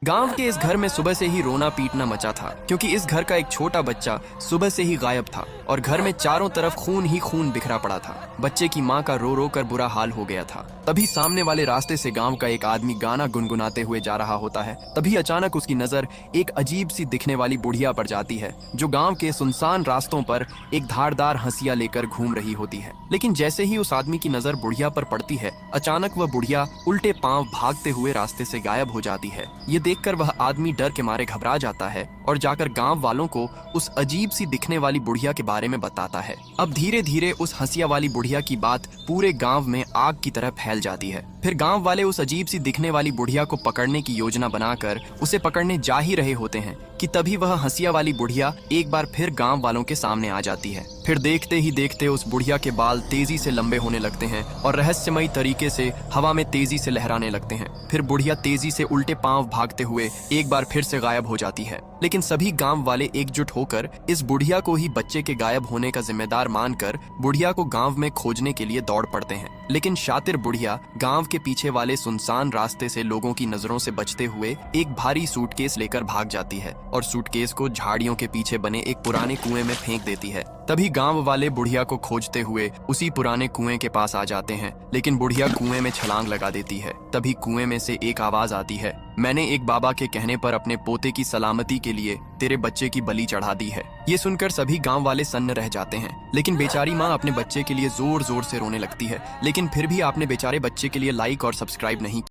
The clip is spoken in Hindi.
गांव के इस घर में सुबह से ही रोना पीटना मचा था, क्योंकि इस घर का एक छोटा बच्चा सुबह से ही गायब था और घर में चारों तरफ खून ही खून बिखरा पड़ा था। बच्चे की मां का रो रो कर बुरा हाल हो गया था। तभी सामने वाले रास्ते से गांव का एक आदमी गाना गुनगुनाते हुए जा रहा होता है। तभी अचानक उसकी नजर एक अजीब सी दिखने वाली बुढ़िया पर जाती है, जो गांव के सुनसान रास्तों पर एक धारदार हंसिया लेकर घूम रही होती है। लेकिन जैसे ही उस आदमी की नजर बुढ़िया पर पड़ती है, अचानक वह बुढ़िया उल्टे पांव भागते हुए रास्ते से गायब हो जाती है। ये देखकर वह आदमी डर के मारे घबरा जाता है और जाकर गांव वालों को उस अजीब सी दिखने वाली बुढ़िया के बारे में बताता है। अब धीरे धीरे उस हंसिया वाली बुढ़िया की बात पूरे गांव में आग की तरह फैल जाती है। फिर गांव वाले उस अजीब सी दिखने वाली बुढ़िया को पकड़ने की योजना बनाकर उसे पकड़ने जा ही रहे होते हैं कि तभी वह हंसिया वाली बुढ़िया एक बार फिर गांव वालों के सामने आ जाती है। फिर देखते ही देखते उस बुढ़िया के बाल तेजी से लंबे होने लगते हैं और रहस्यमयी तरीके से हवा में तेजी से लहराने लगते हैं। फिर बुढ़िया तेजी से उल्टे पांव भागते हुए एक बार फिर से गायब हो जाती है। लेकिन सभी गांव वाले एकजुट होकर इस बुढ़िया को ही बच्चे के गायब होने का जिम्मेदार मानकर बुढ़िया को गांव में खोजने के लिए दौड़ पड़ते हैं। लेकिन शातिर बुढ़िया गांव के पीछे वाले सुनसान रास्ते से लोगों की नजरों से बचते हुए एक भारी सूटकेस लेकर भाग जाती है और सूटकेस को झाड़ियों के पीछे बने एक पुराने कुएं में फेंक देती है। तभी गांव वाले बुढ़िया को खोजते हुए उसी पुराने कुएं के पास आ जाते हैं, लेकिन बुढ़िया कुएं में छलांग लगा देती है। तभी कुएं में से एक आवाज आती है, मैंने एक बाबा के कहने पर अपने पोते की सलामती के लिए तेरे बच्चे की बलि चढ़ा दी है। ये सुनकर सभी गांव वाले सन्न रह जाते हैं, लेकिन बेचारी माँ अपने बच्चे के लिए जोर जोर से रोने लगती है। लेकिन फिर भी आपने बेचारे बच्चे के लिए लाइक और सब्सक्राइब नहीं